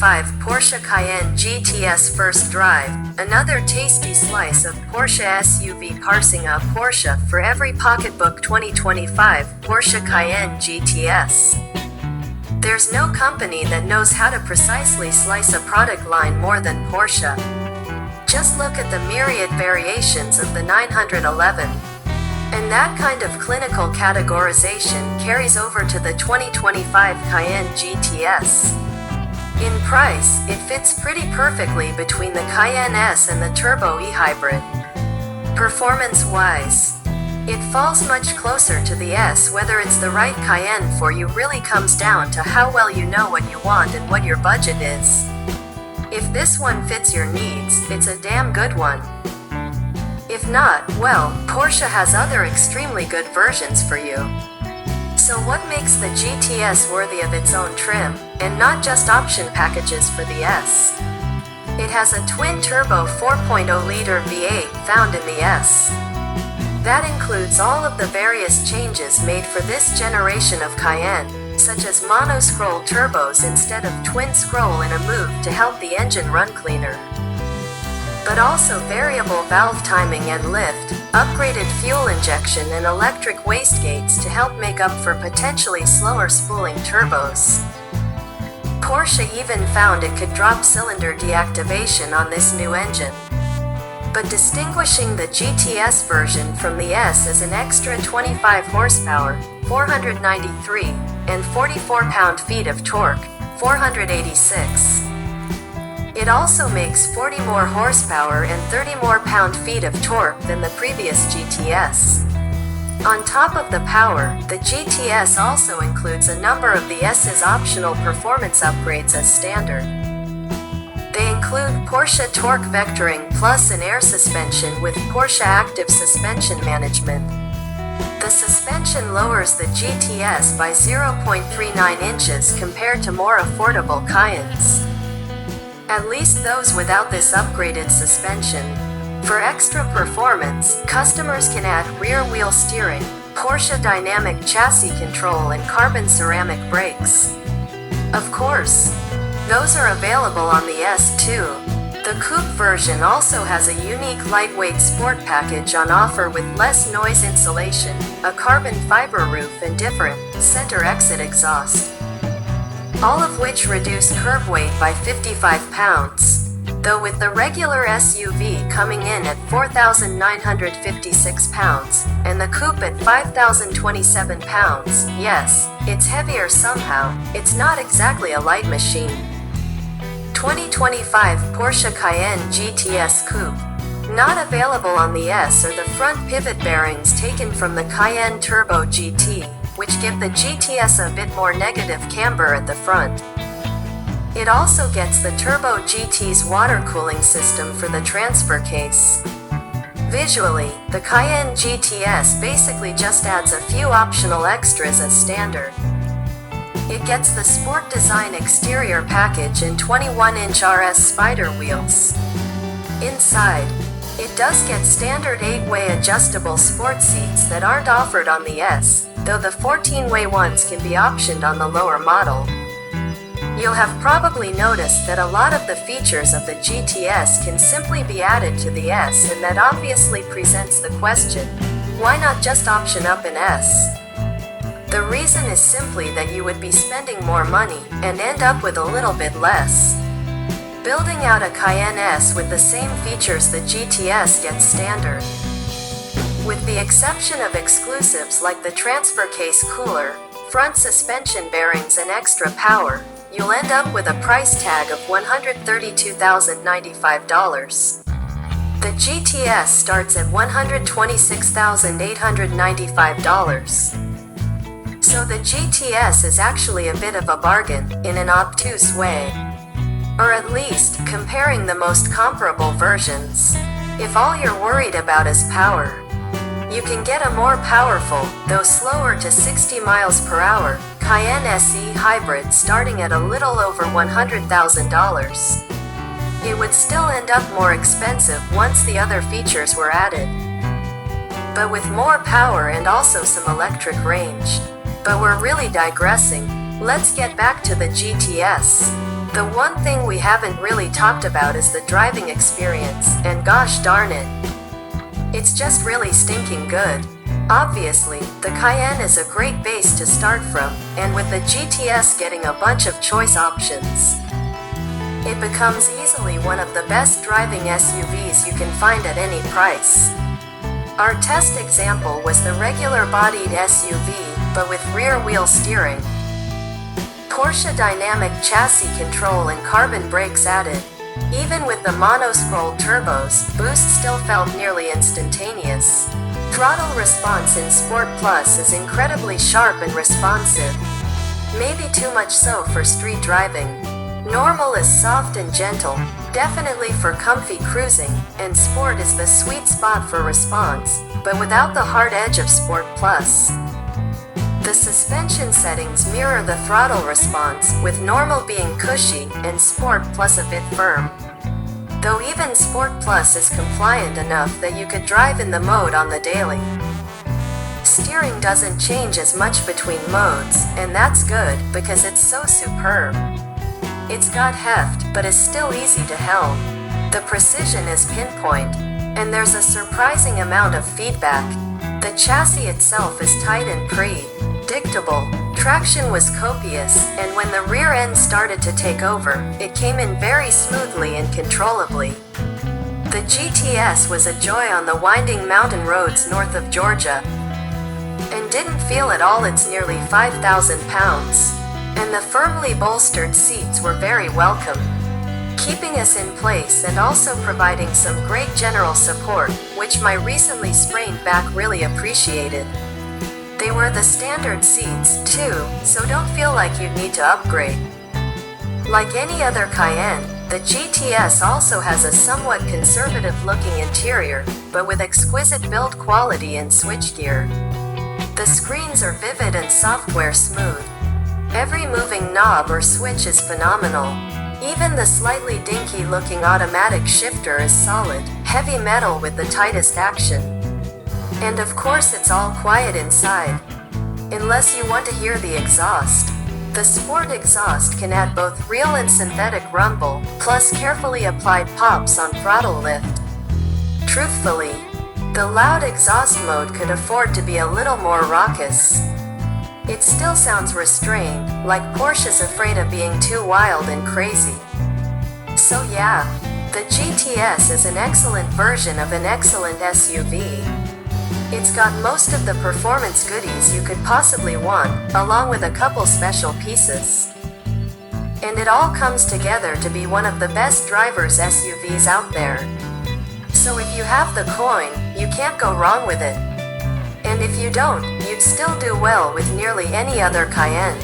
2025 Porsche Cayenne GTS First Drive, another tasty slice of Porsche SUV. Parsing a Porsche for every pocketbook. 2025 Porsche Cayenne GTS. There's no company that knows how to precisely slice a product line more than Porsche. Just look at the myriad variations of the 911. And that kind of clinical categorization carries over to the 2025 Cayenne GTS. In price, it fits pretty perfectly between the Cayenne S and the Turbo e-hybrid. Performance-wise, it falls much closer to the S. Whether it's the right Cayenne for you really comes down to how well you know what you want and what your budget is. If this one fits your needs, it's a damn good one. If not, well, Porsche has other extremely good versions for you. So what makes the GTS worthy of its own trim, and not just option packages for the S? It has a twin-turbo 4.0-liter V8 found in the S. That includes all of the various changes made for this generation of Cayenne, such as mono-scroll turbos instead of twin-scroll in a move to help the engine run cleaner. But also variable valve timing and lift, upgraded fuel injection and electric wastegates to help make up for potentially slower spooling turbos. Porsche even found it could drop cylinder deactivation on this new engine. But distinguishing the GTS version from the S is an extra 25 horsepower, 493, and 44 pound-feet of torque, 486. It also makes 40 more horsepower and 30 more pound-feet of torque than the previous GTS. On top of the power, the GTS also includes a number of the S's optional performance upgrades as standard. They include Porsche Torque Vectoring Plus and air suspension with Porsche Active Suspension Management. The suspension lowers the GTS by 0.39 inches compared to more affordable Cayennes. At least those without this upgraded suspension. For extra performance, customers can add rear-wheel steering, Porsche Dynamic Chassis Control and carbon ceramic brakes. Of course, those are available on the S too. The coupe version also has a unique lightweight sport package on offer with less noise insulation, a carbon fiber roof and different center exit exhaust. All of which reduce curb weight by 55 pounds, though with the regular SUV coming in at 4,956 pounds, and the coupe at 5,027 pounds, yes, it's heavier somehow. It's not exactly a light machine. 2025 Porsche Cayenne GTS Coupe. Not available on the S are the front pivot bearings taken from the Cayenne Turbo GT, which give the GTS a bit more negative camber at the front. It also gets the Turbo GT's water cooling system for the transfer case. Visually, the Cayenne GTS basically just adds a few optional extras as standard. It gets the Sport Design exterior package and 21-inch RS Spider wheels. Inside, it does get standard 8-way adjustable sport seats that aren't offered on the S, though the 14-way ones can be optioned on the lower model. You'll have probably noticed that a lot of the features of the GTS can simply be added to the S, and that obviously presents the question, why not just option up an S? The reason is simply that you would be spending more money and end up with a little bit less. Building out a Cayenne S with the same features the GTS gets standard. With the exception of exclusives like the transfer case cooler, front suspension bearings and extra power, you'll end up with a price tag of $132,095. The GTS starts at $126,895. So the GTS is actually a bit of a bargain, in an obtuse way. Or at least, comparing the most comparable versions. If all you're worried about is power, you can get a more powerful, though slower to 60 miles per hour, Cayenne SE hybrid starting at a little over $100,000. It would still end up more expensive once the other features were added. But with more power and also some electric range. But we're really digressing. Let's get back to the GTS. The one thing we haven't really talked about is the driving experience, and gosh darn it, it's just really stinking good. Obviously, the Cayenne is a great base to start from, and with the GTS getting a bunch of choice options, it becomes easily one of the best driving SUVs you can find at any price. Our test example was the regular-bodied SUV, but with rear-wheel steering, Porsche dynamic chassis control and carbon brakes added. Even with the mono-scroll turbos, boost still felt nearly instantaneous. Throttle response in Sport Plus is incredibly sharp and responsive. Maybe too much so for street driving. Normal is soft and gentle, definitely for comfy cruising, and Sport is the sweet spot for response, but without the hard edge of Sport Plus. The suspension settings mirror the throttle response, with Normal being cushy and Sport Plus a bit firm. Though even Sport Plus is compliant enough that you could drive in the mode on the daily. Steering doesn't change as much between modes, and that's good because it's so superb. It's got heft, but is still easy to helm. The precision is pinpoint, and there's a surprising amount of feedback. The chassis itself is tight and predictable. Traction was copious, and when the rear end started to take over, it came in very smoothly and controllably. The GTS was a joy on the winding mountain roads north of Georgia, and didn't feel at all its nearly 5,000 pounds. And the firmly bolstered seats were very welcome, keeping us in place and also providing some great general support, which my recently sprained back really appreciated. They were the standard seats, too, so don't feel like you need to upgrade. Like any other Cayenne, the GTS also has a somewhat conservative-looking interior, but with exquisite build quality and switchgear. The screens are vivid and software smooth. Every moving knob or switch is phenomenal. Even the slightly dinky-looking automatic shifter is solid, heavy metal with the tightest action. And of course it's all quiet inside, unless you want to hear the exhaust. The Sport exhaust can add both real and synthetic rumble, plus carefully applied pops on throttle lift. Truthfully, the loud exhaust mode could afford to be a little more raucous. It still sounds restrained, like Porsche's afraid of being too wild and crazy. So yeah, the GTS is an excellent version of an excellent SUV. It's got most of the performance goodies you could possibly want, along with a couple special pieces. And it all comes together to be one of the best driver's SUVs out there. So if you have the coin, you can't go wrong with it. And if you don't, you'd still do well with nearly any other Cayenne.